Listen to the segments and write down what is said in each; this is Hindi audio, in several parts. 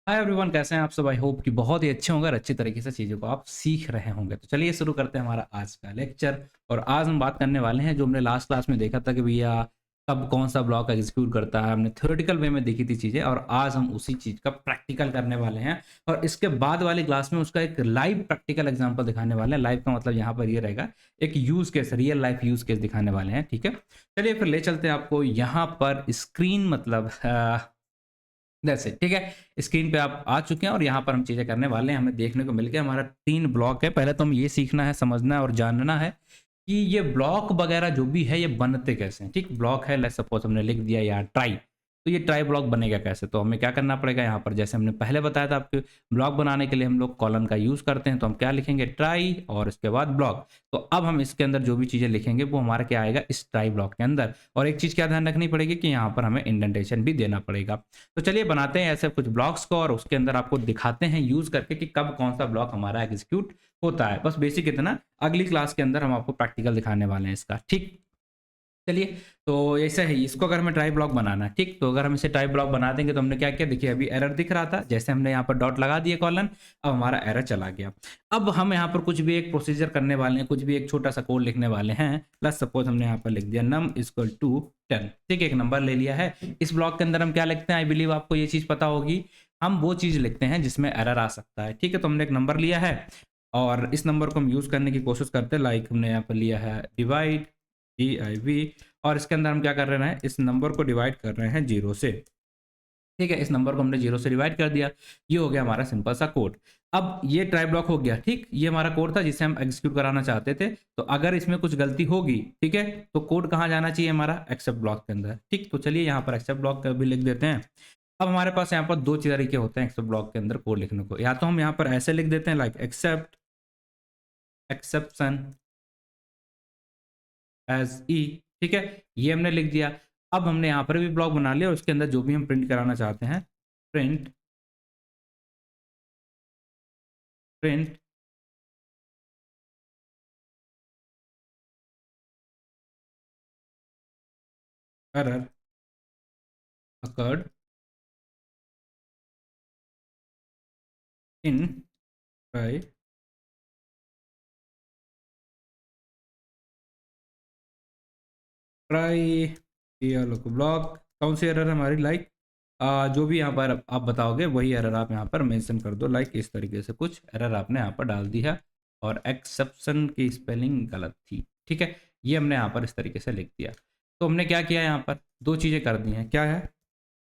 हाय एवरीवन, कैसे हैं आप सब? आई होप कि बहुत ही अच्छे होंगे और अच्छी तरीके से चीज़ों को आप सीख रहे होंगे। तो चलिए शुरू करते हैं हमारा आज का लेक्चर। और आज हम बात करने वाले हैं जो हमने लास्ट क्लास में देखा था कि भैया कब कौन सा ब्लॉक एग्जीक्यूट करता है। हमने थ्योरेटिकल वे में देखी थी चीज़ें और आज हम उसी चीज़ का प्रैक्टिकल करने वाले हैं। और इसके बाद वाली क्लास में उसका एक लाइव प्रैक्टिकल एग्जाम्पल दिखाने वाले हैं। लाइव का मतलब यहाँ पर ये रहेगा, एक use case, real life use case दिखाने वाले हैं। ठीक है, चलिए फिर ले चलते हैं आपको यहाँ पर स्क्रीन, मतलब दैट्स इट। ठीक है, स्क्रीन पे आप आ चुके हैं और यहाँ पर हम चीज़ें करने वाले हैं। हमें देखने को मिल गया हमारा 3 ब्लॉक है। पहले तो हम ये सीखना है, समझना है और जानना है कि ये ब्लॉक वगैरह जो भी है ये बनते कैसे हैं। ठीक, ब्लॉक है, लेट्स सपोज हमने लिख दिया यार ट्राई, तो ये ट्राई ब्लॉक बनेगा कैसे? तो हमें क्या करना पड़ेगा यहाँ पर, जैसे हमने पहले बताया था आपके, ब्लॉक बनाने के लिए हम लोग कॉलन का यूज़ करते हैं। तो हम क्या लिखेंगे, ट्राई और इसके बाद ब्लॉक। तो अब हम इसके अंदर जो भी चीज़ें लिखेंगे वो हमारा क्या आएगा, इस ट्राई ब्लॉक के अंदर। और एक चीज़ क्या ध्यान रखनी पड़ेगी कि यहाँ पर हमें इंडेंटेशन भी देना पड़ेगा। तो चलिए बनाते हैं ऐसे कुछ ब्लॉक्स को और उसके अंदर आपको दिखाते हैं यूज़ करके कि कब कौन सा ब्लॉक हमारा एग्जीक्यूट होता है। बस बेसिक इतना, अगली क्लास के अंदर हम आपको प्रैक्टिकल दिखाने वाले हैं इसका। ठीक, चलिए। तो ऐसा है, इसको अगर हमें ट्राई ब्लॉक बनाना है, ठीक, तो अगर हम इसे ट्राई ब्लॉक बना देंगे तो हमने क्या किया, देखिए अभी एरर दिख रहा था, जैसे हमने यहाँ पर डॉट लगा दिए कॉलन, अब हमारा एरर चला गया। अब हम यहाँ पर कुछ भी एक प्रोसीजर करने वाले हैं, कुछ भी एक छोटा सा कोड लिखने वाले हैं। लेट्स सपोज हमने यहाँ पर लिख दिया num इक्वल टू 10। ठीक है, एक नंबर ले लिया है। इस ब्लॉक के अंदर हम क्या लिखते हैं, आई बिलीव आपको ये चीज़ पता होगी, हम वो चीज़ लिखते हैं जिसमें एरर आ सकता है। ठीक है, तो हमने एक नंबर लिया है और इस नंबर को हम यूज़ करने की कोशिश करते हैं। लाइक हमने यहाँ पर लिया है डिवाइड, DIV, और इसके अंदर हम क्या कर रहे हैं, इस नंबर को डिवाइड कर रहे हैं 0 से। ठीक है, इस नंबर को हमने 0 से डिवाइड कर दिया। ये हो गया हमारा सिंपल सा कोड। अब ये ट्राई ब्लॉक हो गया। ठीक, ये हमारा कोड था जिसे हम एग्जीक्यूट कराना चाहते थे। तो अगर इसमें कुछ गलती होगी, ठीक है, तो कोड कहाँ जाना चाहिए हमारा, एक्सेप्ट ब्लॉक के अंदर। ठीक, तो चलिए यहाँ पर एक्सेप्ट ब्लॉक भी लिख देते हैं। अब हमारे पास यहाँ पर दो तरीके होते हैं एक्सेप्ट ब्लॉक के अंदर कोड लिखने को। या तो हम यहाँ पर ऐसे लिख देते हैं, लाइक एक्सेप्ट एक्सेप्शन एज ई। ठीक है, ये हमने लिख दिया। अब हमने यहाँ पर भी ब्लॉक बना लिया और उसके अंदर जो भी हम प्रिंट कराना चाहते हैं, print print error occurred in try try block. कौन सी एरर है हमारी, लाइक जो भी यहाँ पर आप बताओगे वही एरर आप यहाँ पर मेंशन कर दो। लाइक इस तरीके से कुछ एरर आपने यहाँ पर डाल दी है और एक्सेप्शन की स्पेलिंग गलत थी। ठीक है, ये हमने यहाँ पर इस तरीके से लिख दिया। तो हमने क्या किया, यहाँ पर दो चीज़ें कर दी हैं। क्या है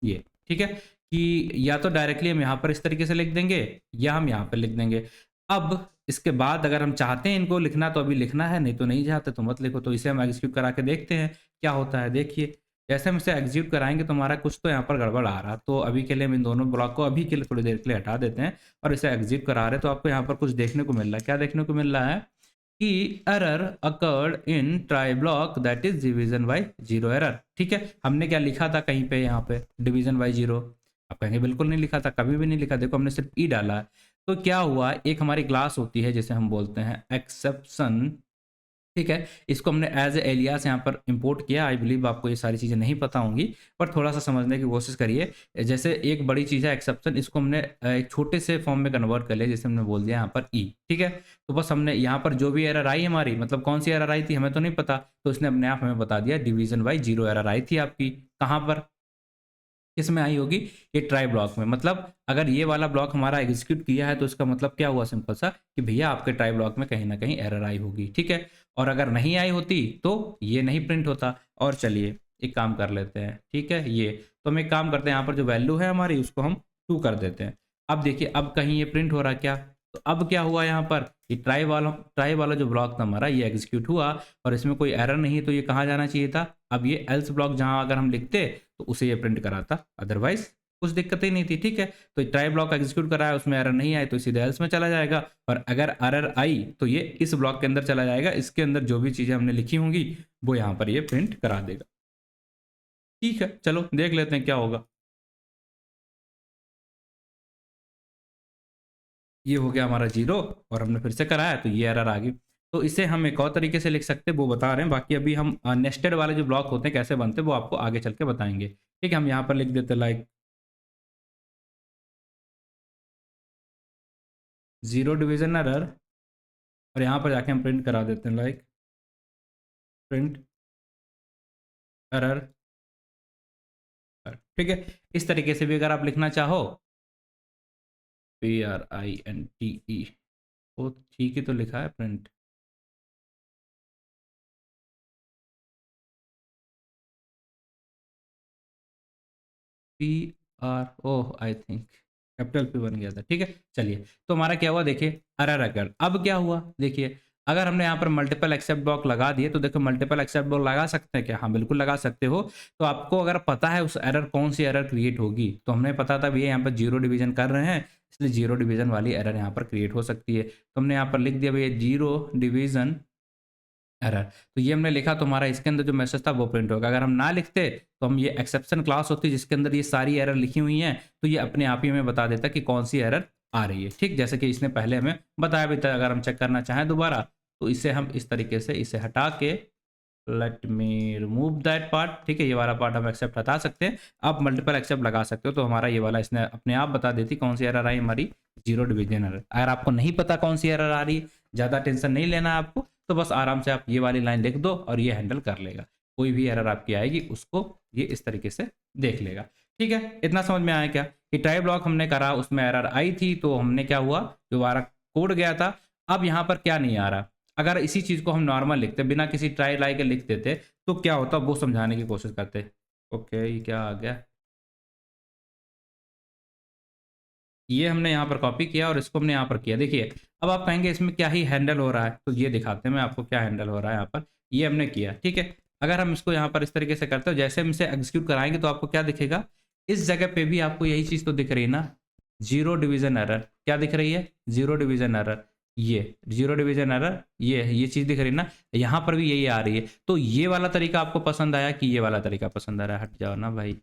ये, ठीक है, कि या तो डायरेक्टली हम यहाँ पर इस तरीके से लिख देंगे या हम यहाँ पर लिख देंगे। अब इसके बाद अगर हम चाहते हैं इनको लिखना तो अभी लिखना है, नहीं तो नहीं चाहते तो मत लिखो। तो इसे हम एग्जीक्यूट करा के देखते हैं क्या होता है। देखिए, जैसे हम इसे एग्जीक्यूट कराएंगे तो हमारा कुछ तो यहाँ पर गड़बड़ आ रहा। तो अभी के लिए हम इन दोनों ब्लॉक को अभी के लिए थोड़ी देर के लिए हटा देते हैं और इसे एग्जीक्यूट करा रहे हैं। तो आपको यहाँ पर कुछ देखने को मिल रहा है। क्या देखने को मिल रहा है कि error occurred in try block that is division by zero error. ठीक है, हमने क्या लिखा था कहीं पे, यहाँ पे डिवीजन बाय जीरो। आप कहेंगे बिल्कुल नहीं लिखा था, कभी भी नहीं लिखा। देखो हमने सिर्फ ई डाला है। तो क्या हुआ, एक हमारी क्लास होती है जिसे हम बोलते हैं एक्सेप्शन। ठीक है, इसको हमने एज ए एलियास यहाँ पर इंपोर्ट किया। आई बिलीव आपको ये सारी चीज़ें नहीं पता होंगी, पर थोड़ा सा समझने की कोशिश करिए। जैसे एक बड़ी चीज़ है एक्सेप्शन, इसको हमने एक छोटे से फॉर्म में कन्वर्ट कर लिया, जैसे हमने बोल दिया यहाँ पर ई। ठीक है, तो बस हमने यहाँ पर जो भी एरर आई हमारी, मतलब कौन सी एरर आई थी हमें तो नहीं पता, तो इसने अपने आप हमें बता दिया डिवीजन बाई जीरो एरर आई थी आपकी। कहाँ पर, किसमें आई होगी, ये ट्राई ब्लॉक में। मतलब अगर ये वाला ब्लॉक हमारा एग्जीक्यूट किया है तो इसका मतलब क्या हुआ, सिंपल सा, कि भैया आपके ट्राई ब्लॉक में कहीं ना कहीं एरर आई होगी। ठीक है, और अगर नहीं आई होती तो ये नहीं प्रिंट होता। और चलिए एक काम कर लेते हैं। ठीक है, ये तो हम एक काम करते हैं, यहाँ पर जो वैल्यू है हमारी उसको हम 2 कर देते हैं। अब देखिए, अब कहीं ये प्रिंट हो रहा क्या, तो अब क्या हुआ यहाँ पर, ये ट्राई वाला जो ब्लॉक था हमारा ये एग्जीक्यूट हुआ और इसमें कोई एरर नहीं है। तो ये कहाँ जाना चाहिए था, अब ये एल्स ब्लॉक जहाँ अगर हम लिखते तो उसे ये प्रिंट कराता, अदरवाइज कुछ दिक्कत ही नहीं थी। ठीक है, तो ट्राई ब्लॉक एग्जीक्यूट कराया, उसमें एरर नहीं आई तो सीधे एल्स में चला जाएगा, और अगर एरर आई तो ये इस ब्लॉक के अंदर चला जाएगा। इसके अंदर जो भी चीज़ें हमने लिखी होंगी वो यहाँ पर ये प्रिंट करा देगा। ठीक है, चलो देख लेते हैं क्या होगा। ये हो गया हमारा जीरो और हमने फिर से कराया तो ये एरर आ गई। तो इसे हम एक और तरीके से लिख सकते हैं, वो बता रहे हैं। बाकी अभी हम नेस्टेड वाले जो ब्लॉक होते हैं कैसे बनते हैं वो आपको आगे चल के बताएंगे। ठीक है, हम यहाँ पर लिख देते लाइक जीरो डिवीजन एरर, और यहाँ पर जाके हम प्रिंट करा देते हैं लाइक प्रिंट एरर। ठीक है, इस तरीके से भी अगर आप लिखना चाहो, PRINTE, वो ठीक ही तो लिखा है print. PRO I think capital P बन गया था। ठीक है, चलिए तो हमारा क्या हुआ देखिए, एरर अगर अब क्या हुआ देखिए, अगर हमने यहाँ पर मल्टीपल एक्सेप्ट ब्लॉक लगा दिए तो देखो मल्टीपल एक्सेप्ट ब्लॉक लगा सकते हैं क्या? हाँ बिल्कुल लगा सकते हो। तो आपको अगर पता है उस एरर कौन सी एरर क्रिएट होगी, तो हमने पता था भैया यहाँ पर जीरो डिवीजन कर रहे हैं, इसलिए जीरो डिवीजन वाली एरर यहाँ पर क्रिएट हो सकती है। तो हमने यहाँ पर लिख दिया भैया जीरो डिवीजन एरर। तो ये हमने लिखा तो हमारा इसके अंदर जो मैसेज था वो प्रिंट होगा। अगर हम ना लिखते तो हम ये एक्सेप्शन क्लास होती जिसके अंदर ये सारी एरर लिखी हुई हैं, तो ये अपने आप ही हमें बता देता कि कौन सी एरर आ रही है। ठीक, जैसे कि इसने पहले हमें बताया भी था। अगर हम चेक करना चाहें दोबारा तो इसे हम इस तरीके से इसे हटा के, let me remove that part. ठीक है, ये वाला पार्ट हम एक्सेप्ट हटा सकते हैं। आप मल्टीपल एक्सेप्ट लगा सकते हो, तो हमारा ये वाला इसने अपने आप बता देती कौन सी एरर आई हमारी, जीरो डिवीजन एरर। अगर आपको नहीं पता कौन सी एरर आ रही है, ज़्यादा टेंशन नहीं लेना है आपको, तो बस आराम से आप ये वाली लाइन लिख दो और ये हैंडल कर लेगा। कोई भी एरर आपकी आएगी उसको ये इस तरीके से देख लेगा। ठीक है, इतना समझ में आया क्या कि ट्राई ब्लॉक हमने करा, उसमें एरर आई थी, तो हमने क्या हुआ, जो हमारा कोड गया था, अब यहाँ पर क्या नहीं आ रहा। अगर इसी चीज़ को हम नॉर्मल लिखते, बिना किसी ट्राई लाई के लिख देते, तो क्या होता वो समझाने की कोशिश करते। ओके, ये क्या आ गया, ये हमने यहाँ पर कॉपी किया और इसको हमने यहाँ पर किया। देखिए अब आप कहेंगे इसमें क्या ही हैंडल हो रहा है, तो ये दिखाते हैं मैं आपको क्या हैंडल हो रहा है यहाँ पर। ये हमने किया, ठीक है। अगर हम इसको यहाँ पर इस तरीके से करते हो, जैसे हम इसे एग्जीक्यूट कराएंगे तो आपको क्या दिखेगा, इस जगह पे भी आपको यही चीज़ तो दिख रही है ना, जीरो डिवीजन एरर। क्या दिख रही है, जीरो डिवीजन एरर। ये जीरो डिवीजन एरर, ये चीज़ दिख रही है ना, यहाँ पर भी यही आ रही है। तो ये वाला तरीका आपको पसंद आया कि ये वाला तरीका पसंद आ रहा है? हट जाओ ना भाई,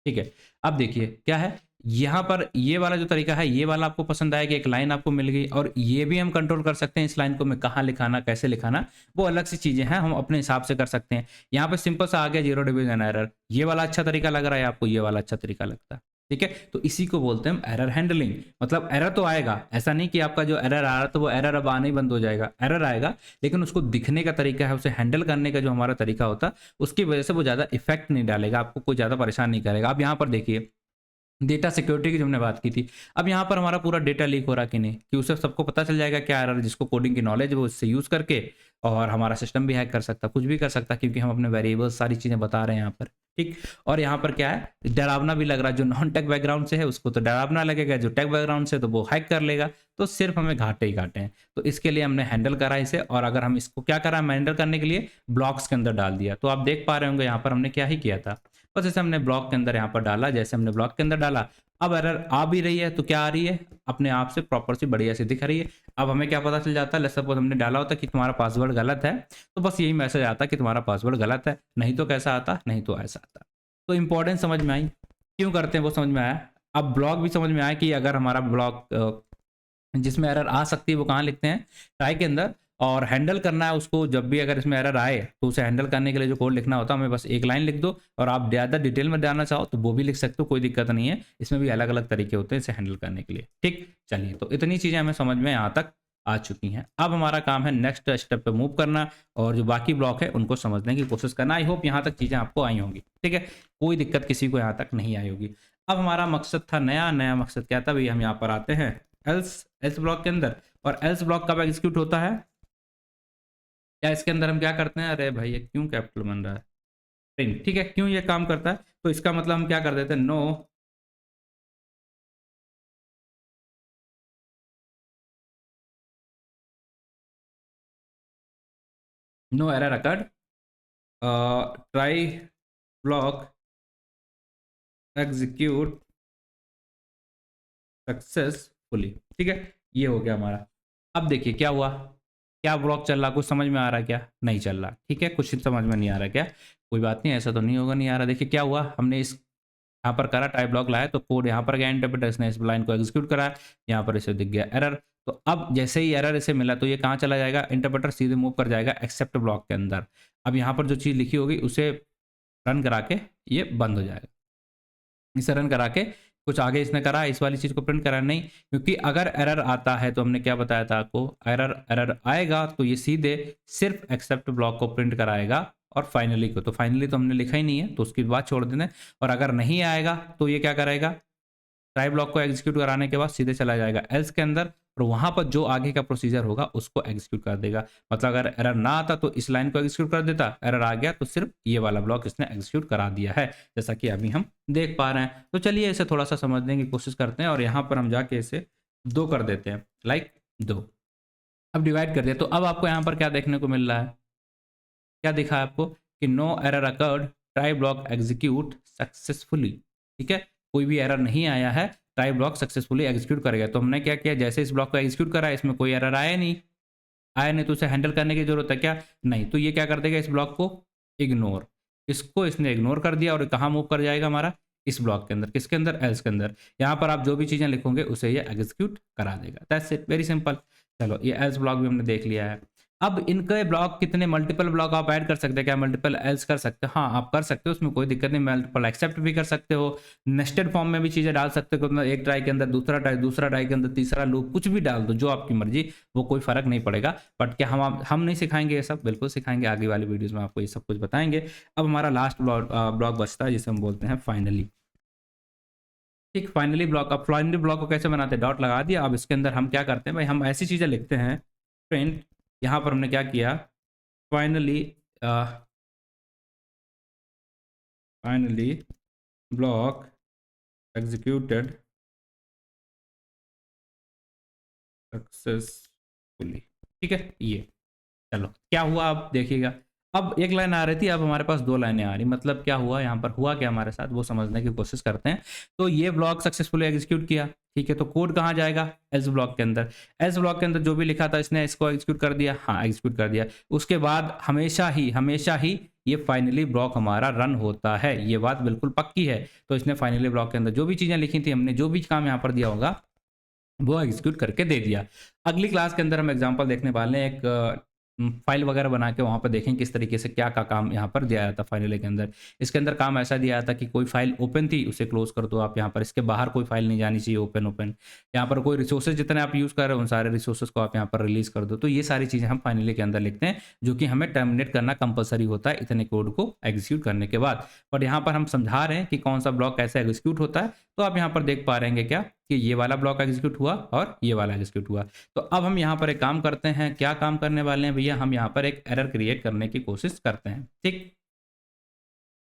ठीक है। अब देखिए क्या है, यहाँ पर ये वाला जो तरीका है, ये वाला आपको पसंद आया कि एक लाइन आपको मिल गई, और ये भी हम कंट्रोल कर सकते हैं इस लाइन को मैं कहाँ लिखाना कैसे लिखाना, वो अलग सी चीजें हैं, हम अपने हिसाब से कर सकते हैं। यहाँ पे सिंपल सा आ गया जीरो डिवीजन एरर, ये वाला अच्छा तरीका लग रहा है आपको, ये वाला अच्छा तरीका लगता है। ठीक है, तो इसी को बोलते हैं हम एरर हैंडलिंग। मतलब एरर तो आएगा, ऐसा नहीं कि आपका जो एरर आ रहा है तो वो एरर अब आना ही बंद हो जाएगा, एरर आएगा, लेकिन उसको दिखने का तरीका है, उसे हैंडल करने का जो हमारा तरीका होता है, उसकी वजह से वो ज़्यादा इफेक्ट नहीं डालेगा, आपको कोई ज़्यादा परेशान नहीं करेगा। आप यहाँ पर देखिए डेटा सिक्योरिटी की जो हमने बात की थी, अब यहाँ पर हमारा पूरा डेटा लीक हो रहा कि नहीं, कि उसे सबको पता चल जाएगा क्या एरर, जिसको कोडिंग की नॉलेज है वो इससे यूज़ करके और हमारा सिस्टम भी हैक कर सकता, कुछ भी कर सकता, क्योंकि हम अपने वेरिएबल्स सारी चीज़ें बता रहे हैं यहाँ पर। ठीक, और यहाँ पर क्या है, डरावना भी लग रहा है, जो नॉन टेक बैकग्राउंड से है उसको तो डरावना लगेगा, जो टेक बैकग्राउंड से तो वो हैक कर लेगा, तो सिर्फ हमें घाटे ही घाटे हैं। तो इसके लिए हमने हैंडल करा इसे, और अगर हम इसको क्या करा, हैंडल करने के लिए ब्लॉक्स के अंदर डाल दिया। तो आप देख पा रहे होंगे यहाँ पर हमने क्या ही किया था, बस इसे हमने ब्लॉक के अंदर यहाँ पर डाला। जैसे हमने ब्लॉक के अंदर डाला, अब एरर आ भी रही है, तो क्या आ रही है, अपने आप से प्रॉपर सी बढ़िया सी दिख रही है। अब हमें क्या पता चल जाता है, लेट्स सपोज हमने डाला होता कि तुम्हारा पासवर्ड गलत है, तो बस यही मैसेज आता कि तुम्हारा पासवर्ड गलत है, नहीं तो कैसा आता, नहीं तो ऐसा आता। तो इंपॉर्टेंस समझ में आई, क्यों करते हैं वो समझ में आया। अब ब्लॉक भी समझ में आया कि अगर हमारा ब्लॉक जिसमें एरर आ सकती है वो कहाँ लिखते हैं, ट्राई के अंदर। और हैंडल करना है उसको, जब भी अगर इसमें एरर आए तो उसे हैंडल करने के लिए जो कोड लिखना होता है, हमें बस एक लाइन लिख दो, और आप ज़्यादा डिटेल में जानना चाहो तो वो भी लिख सकते हो, कोई दिक्कत नहीं है। इसमें भी अलग अलग तरीके होते हैं इसे हैंडल करने के लिए। ठीक, चलिए तो इतनी चीज़ें हमें समझ में यहाँ तक आ चुकी हैं। अब हमारा काम है नेक्स्ट स्टेप पे मूव करना, और जो बाकी ब्लॉक है उनको समझने की कोशिश करना। आई होप यहाँ तक चीज़ें आपको आई होंगी। ठीक है, कोई दिक्कत किसी को यहाँ तक नहीं आई होगी। अब हमारा मकसद था नया, नया मकसद क्या था भैया, हम यहाँ पर आते हैं एल्स ब्लॉक के अंदर। और एल्स ब्लॉक कब एग्जीक्यूट होता है, क्या इसके अंदर हम क्या करते हैं, अरे भाई ये क्यों कैपिटल बन रहा है, प्रिंट। ठीक है, क्यों ये काम करता है, तो इसका मतलब हम क्या कर देते हैं, no no error occurred, try block execute successfully. ठीक है, ये हो गया हमारा। अब देखिए क्या हुआ, क्या ब्लॉक चल रहा, कुछ समझ में आ रहा है क्या, नहीं चल रहा। ठीक है, कुछ समझ में नहीं आ रहा क्या, कोई बात नहीं, ऐसा तो नहीं होगा नहीं आ रहा। देखिए क्या हुआ, हमने इस यहाँ पर करा टाइप ब्लॉक लाया, तो कोड यहाँ पर गया, इंटरप्रेटर इसने इस लाइन को एग्जीक्यूट करा, यहाँ पर इसे दिख गया एरर। तो अब जैसे ही एरर इसे मिला तो ये कहाँ चला जाएगा, इंटरप्रेटर सीधे मूव कर जाएगा एक्सेप्ट ब्लॉक के अंदर। अब यहाँ पर जो चीज़ लिखी होगी उसे रन करा के ये बंद हो जाएगा, इसे रन करा के कुछ आगे इसने करा इस वाली चीज़ को प्रिंट करा नहीं, क्योंकि अगर एरर आता है तो हमने क्या बताया था आपको, एरर आएगा तो ये सीधे सिर्फ एक्सेप्ट ब्लॉक को प्रिंट कराएगा और फाइनली को, तो फाइनली तो हमने लिखा ही नहीं है तो उसकी बात छोड़ देना। और अगर नहीं आएगा तो ये क्या करेगा, ट्राई ब्लॉक को एग्जीक्यूट कराने के बाद सीधे चला जाएगा एल्स के अंदर और वहां पर जो आगे का प्रोसीजर होगा उसको एग्जीक्यूट कर देगा। मतलब अगर एरर ना आता तो इस लाइन को एग्जीक्यूट कर देता, एरर आ गया तो सिर्फ ये वाला ब्लॉक इसने एग्जीक्यूट करा दिया है, जैसा कि अभी हम देख पा रहे हैं। तो चलिए इसे थोड़ा सा समझने की कोशिश करते हैं और यहाँ पर हम जाके इसे 2 कर देते हैं, लाइक 2। अब डिवाइड कर दिया तो अब आपको यहाँ पर क्या देखने को मिल रहा है, क्या दिखा है आपको कि no error occurred, try block execute successfully. ठीक है, कोई भी एरर नहीं आया है, ट्राई ब्लॉक सक्सेसफुली एग्जीक्यूट करेगा। तो हमने क्या किया, जैसे इस ब्लॉक को एग्जीक्यूट करा इसमें कोई एरर आया नहीं तो उसे हैंडल करने की जरूरत है क्या, नहीं। तो ये क्या कर देगा, इस ब्लॉक को इग्नोर, इसको इसने इग्नोर कर दिया और कहाँ मूव कर जाएगा हमारा, इस ब्लॉक के अंदर, किसके अंदर, एल्स के अंदर। यहाँ पर आप जो भी चीजें लिखोगे उसे ये एग्जीक्यूट करा देगा, दैट्स इट, वेरी सिंपल। चलो ये एल्स ब्लॉक भी हमने देख लिया है। अब इनके ब्लॉक कितने, मल्टीपल ब्लॉक आप ऐड कर सकते हैं क्या, मल्टीपल एल्स कर सकते हो, हाँ आप कर सकते हो, उसमें कोई दिक्कत नहीं। मल्टीपल एक्सेप्ट भी कर सकते हो, नेस्टेड फॉर्म में भी चीजें डाल सकते हो, मतलब एक ट्राई के अंदर दूसरा ट्राई, दूसरा ट्राई के अंदर तीसरा लूप, कुछ भी डाल दो जो आपकी मर्जी, वो कोई फर्क नहीं पड़ेगा। बट क्या हम नहीं सिखाएंगे ये सब, बिल्कुल सिखाएंगे, आगे वाली वीडियोज में आपको ये सब कुछ बताएंगे। अब हमारा लास्ट ब्लॉक बचता है जिसे हम बोलते हैं फाइनली। ठीक, फाइनली ब्लॉक। अब फाइनली ब्लॉक को कैसे बनाते हैं, डॉट लगा दिया। अब इसके अंदर हम क्या करते हैं भाई, हम ऐसी चीजें लिखते हैं, प्रिंट, यहाँ पर हमने क्या किया, finally finally block executed successfully. ठीक है, ये चलो क्या हुआ अब देखिएगा। अब एक लाइन आ रही थी, अब हमारे पास 2 लाइनें आ रही, मतलब क्या हुआ यहाँ पर, हुआ क्या हमारे साथ वो समझने की कोशिश करते हैं। तो ये ब्लॉक सक्सेसफुली एग्जीक्यूट किया, ठीक है, तो कोड कहाँ जाएगा, एल्स ब्लॉक के अंदर। एल्स ब्लॉक के अंदर जो भी लिखा था इसने इसको एग्जीक्यूट कर दिया, हाँ एग्जीक्यूट कर दिया। उसके बाद हमेशा ही ये फाइनली ब्लॉक हमारा रन होता है, ये बात बिल्कुल पक्की है। तो इसने फाइनली ब्लॉक के अंदर जो भी चीजें लिखी थी, हमने जो भी काम यहाँ पर दिया होगा वो एग्जीक्यूट करके दे दिया। अगली क्लास के अंदर हम एग्जांपल देखने वाले हैं, एक फाइल वगैरह बना के वहाँ पर देखें किस तरीके से क्या काम यहाँ पर दिया जाता फाइनली के अंदर। इसके अंदर काम ऐसा दिया था कि कोई फाइल ओपन थी उसे क्लोज कर दो आप यहाँ पर, इसके बाहर कोई फाइल नहीं जानी चाहिए, ओपन। यहाँ पर कोई रिसोर्सेज जितने आप यूज़ कर रहे हो उन सारे रिसोर्सेज को आप यहाँ पर रिलीज कर दो। तो ये सारी चीज़ें हम फाइनली के अंदर लिखते हैं, जो कि हमें टर्मिनेट करना कंपलसरी होता है इतने कोड को एग्जीक्यूट करने के बाद। बट यहाँ पर हम समझा रहे हैं कि कौन सा ब्लॉक कैसे एग्जीक्यूट होता है। तो आप यहाँ पर देख पा रहे हैं क्या कि ये वाला ब्लॉक एग्जीक्यूट हुआ और ये वाला एग्जीक्यूट हुआ। तो अब हम यहाँ पर एक काम करते हैं, क्या काम करने वाले हैं भैया, हम यहाँ पर एक एरर क्रिएट करने की कोशिश करते हैं। ठीक,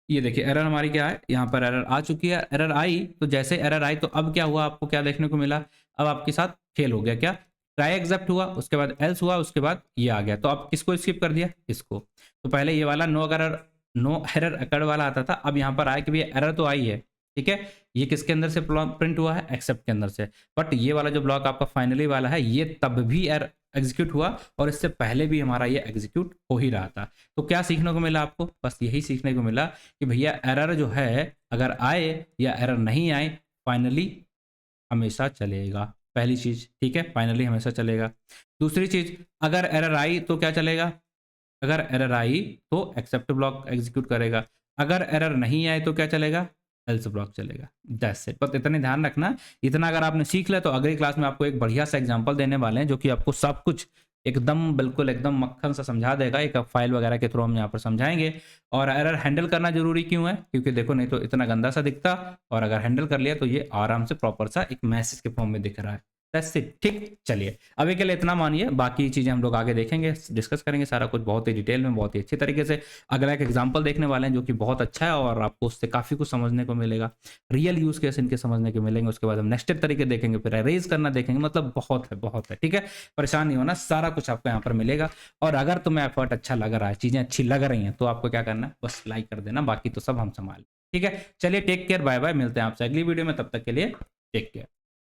ये देखिए एरर हमारी क्या है, यहाँ पर एरर आ चुकी है। एरर आई तो जैसे एरर आई तो अब क्या हुआ, आपको क्या देखने को मिला, अब आपके साथ फेल हो गया, क्या, ट्राई एक्सेप्ट हुआ, उसके बाद एल्स हुआ, उसके बाद ये आ गया। तो आप किसको स्किप कर दिया, इसको। तो पहले ये वाला नो एरर अकर्ड वाला आता था, अब यहाँ पर आया कि भैया एरर तो आई है, ठीक है, ये किसके अंदर से प्रिंट हुआ है, एक्सेप्ट के अंदर से। बट ये वाला जो ब्लॉक आपका फाइनली वाला है ये तब भी एग्जीक्यूट हुआ और इससे पहले भी हमारा ये एग्जीक्यूट हो ही रहा था। तो क्या सीखने को मिला आपको, बस यही सीखने को मिला कि भैया एरर जो है अगर आए या एरर नहीं आए, फाइनली हमेशा चलेगा, पहली चीज, ठीक है, फाइनली हमेशा चलेगा। दूसरी चीज, अगर एरर आई तो क्या चलेगा, अगर एरर आई तो एक्सेप्ट ब्लॉक एग्जीक्यूट करेगा, अगर एरर नहीं आए तो क्या चलेगा, एल्स ब्लॉक चलेगा, दैट्स इट। बस इतने ध्यान रखना, इतना अगर आपने सीख लिया तो अगली क्लास में आपको एक बढ़िया सा एग्जांपल देने वाले हैं जो कि आपको सब कुछ एकदम बिल्कुल एकदम मक्खन सा समझा देगा। एक फाइल वगैरह के थ्रू हम यहाँ पर समझाएंगे। और एरर हैंडल करना जरूरी क्यों है, क्योंकि देखो नहीं तो इतना गंदा सा दिखता, और अगर हैंडल कर लिया तो ये आराम से प्रॉपर सा एक मैसेज के फॉर्म में दिख रहा है, दैट्स इट। ठीक, चलिए अभी के लिए इतना मानिए, बाकी चीजें हम लोग आगे देखेंगे, डिस्कस करेंगे सारा कुछ बहुत ही डिटेल में, बहुत ही अच्छी तरीके से। अगला एक एग्जांपल देखने वाले हैं जो कि बहुत अच्छा है और आपको उससे काफी कुछ समझने को मिलेगा, रियल यूज केस इनके समझने को मिलेंगे। उसके बाद हम नेक्स्ट तरीके देखेंगे, फिर अरेज करना देखेंगे, मतलब बहुत है, ठीक है। परेशान नहीं होना, सारा कुछ आपको यहाँ पर मिलेगा। और अगर तुम्हें एफर्ट अच्छा लग रहा है, चीजें अच्छी लग रही हैं, तो आपको क्या करना है, बस लाइक कर देना, बाकी तो सब हम संभाल। ठीक है, चलिए टेक केयर, बाय बाय, मिलते हैं आपसे अगली वीडियो में, तब तक के लिए टेक केयर।